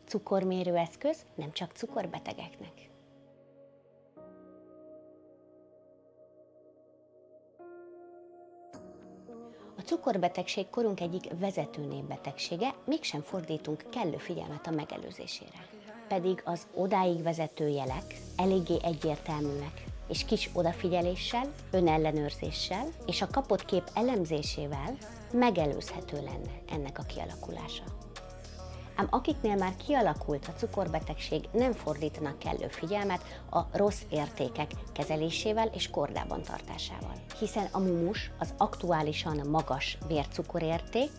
Cukormérő eszköz nem csak cukorbetegeknek. A cukorbetegség korunk egyik vezető népbetegsége, mégsem fordítunk kellő figyelmet a megelőzésére. Pedig az odáig vezető jelek eléggé egyértelműek, és kis odafigyeléssel, önellenőrzéssel és a kapott kép elemzésével megelőzhető lenne ennek a kialakulása. Ám akiknél már kialakult a cukorbetegség, nem fordítanak kellő figyelmet a rossz értékek kezelésével és kordában tartásával. Hiszen a mumus, az aktuálisan magas vércukorérték,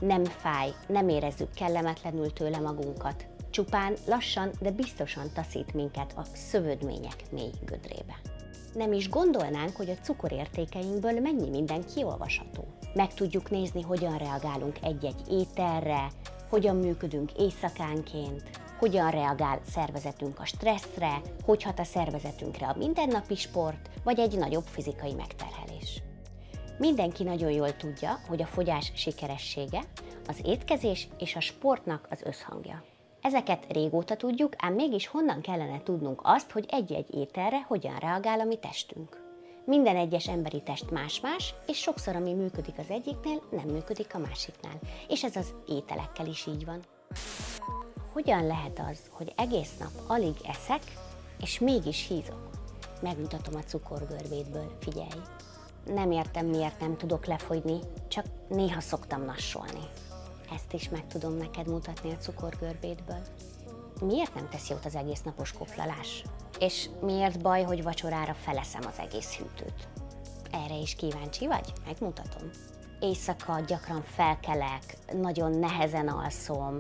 nem fáj, nem érezzük kellemetlenül tőle magunkat, csupán lassan, de biztosan taszít minket a szövődmények mély gödrébe. Nem is gondolnánk, hogy a cukorértékeinkből mennyi minden kiolvasható. Meg tudjuk nézni, hogyan reagálunk egy-egy ételre, hogyan működünk éjszakánként, hogyan reagál szervezetünk a stresszre, hogy hat a szervezetünkre a mindennapi sport, vagy egy nagyobb fizikai megterhelés. Mindenki nagyon jól tudja, hogy a fogyás sikeressége az étkezés és a sportnak az összhangja. Ezeket régóta tudjuk, ám mégis honnan kellene tudnunk azt, hogy egy-egy ételre hogyan reagál a mi testünk. Minden egyes emberi test más-más, és sokszor, ami működik az egyiknél, nem működik a másiknál. És ez az ételekkel is így van. Hogyan lehet az, hogy egész nap alig eszek, és mégis hízok? Megmutatom a cukorgörbétből, figyelj! Nem értem, miért nem tudok lefogyni, csak néha szoktam nassolni. Ezt is meg tudom neked mutatni a cukorgörbétből. Miért nem tesz jót az egész napos koplalás? És miért baj, hogy vacsorára feleszem az egész hűtőt? Erre is kíváncsi vagy? Megmutatom. Éjszaka gyakran felkelek, nagyon nehezen alszom,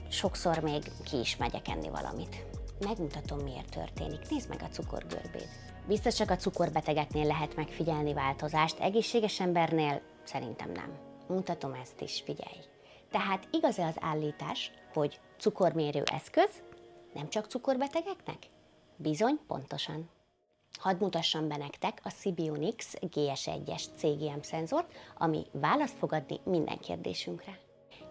sokszor még ki is megyek enni valamit. Megmutatom, miért történik. Nézd meg a cukorgörbét. Biztos csak a cukorbetegeknél lehet megfigyelni változást, egészséges embernél szerintem nem. Mutatom ezt is, figyelj. Tehát igaz-e az állítás, hogy cukormérő eszköz nem csak cukorbetegeknek? Bizony, pontosan. Hadd mutassam be nektek a Sibionics GS1-es CGM szenzort, ami választ fog adni minden kérdésünkre.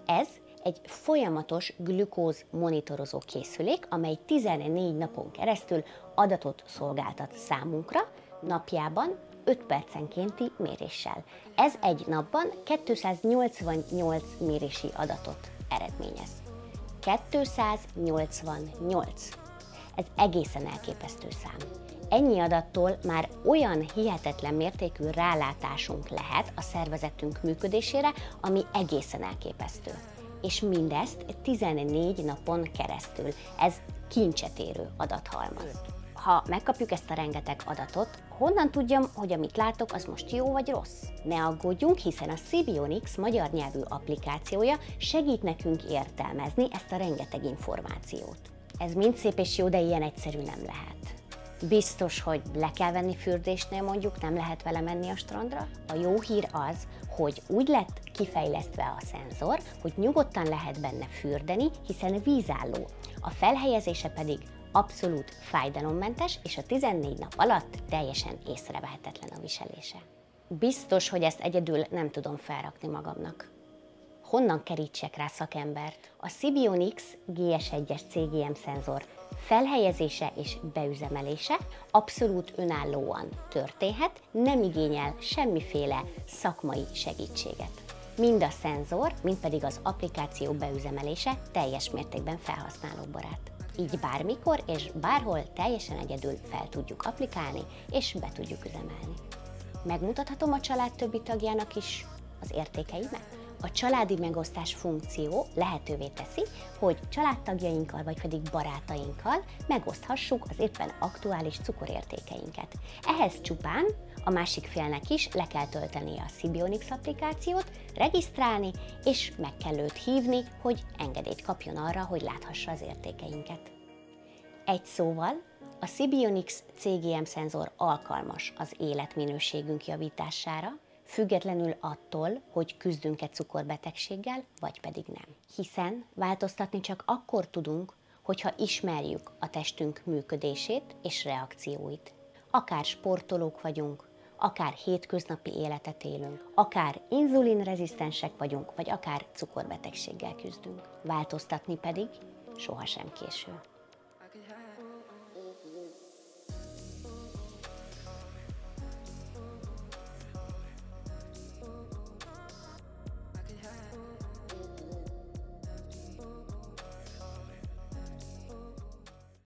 Ez egy folyamatos glükóz monitorozó készülék, amely 14 napon keresztül adatot szolgáltat számunkra, napjában 5 percenkénti méréssel. Ez egy napban 288 mérési adatot eredményez. 288. Ez egészen elképesztő szám. Ennyi adattól már olyan hihetetlen mértékű rálátásunk lehet a szervezetünk működésére, ami egészen elképesztő. És mindezt 14 napon keresztül. Ez kincset érő adathalmaz. Ha megkapjuk ezt a rengeteg adatot, honnan tudjam, hogy amit látok, az most jó vagy rossz? Ne aggódjunk, hiszen a Sibionics magyar nyelvű applikációja segít nekünk értelmezni ezt a rengeteg információt. Ez mind szép és jó, de ilyen egyszerű nem lehet. Biztos, hogy le kell venni fürdésnél, mondjuk nem lehet vele menni a strandra? A jó hír az, hogy úgy lett kifejlesztve a szenzor, hogy nyugodtan lehet benne fürdeni, hiszen vízálló. A felhelyezése pedig abszolút fájdalommentes, és a 14 nap alatt teljesen észrevehetetlen a viselése. Biztos, hogy ezt egyedül nem tudom felrakni magamnak. Honnan kerítsek rá szakembert? A Sibionics GS1-es CGM szenzor felhelyezése és beüzemelése abszolút önállóan történhet, nem igényel semmiféle szakmai segítséget. Mind a szenzor, mind pedig az applikáció beüzemelése teljes mértékben felhasználóbarát. Így bármikor és bárhol teljesen egyedül fel tudjuk applikálni és be tudjuk üzemelni. Megmutathatom a család többi tagjának is az értékeimet? A családi megosztás funkció lehetővé teszi, hogy családtagjainkkal vagy pedig barátainkkal megoszthassuk az éppen aktuális cukorértékeinket. Ehhez csupán a másik félnek is le kell töltenie a Sibionics applikációt, regisztrálni, és meg kell őt hívni, hogy engedélyt kapjon arra, hogy láthassa az értékeinket. Egy szóval, a Sibionics CGM szenzor alkalmas az életminőségünk javítására, függetlenül attól, hogy küzdünk-e cukorbetegséggel, vagy pedig nem. Hiszen változtatni csak akkor tudunk, hogyha ismerjük a testünk működését és reakcióit. Akár sportolók vagyunk, akár hétköznapi életet élünk, akár inzulinrezisztensek vagyunk, vagy akár cukorbetegséggel küzdünk. Változtatni pedig sohasem késő.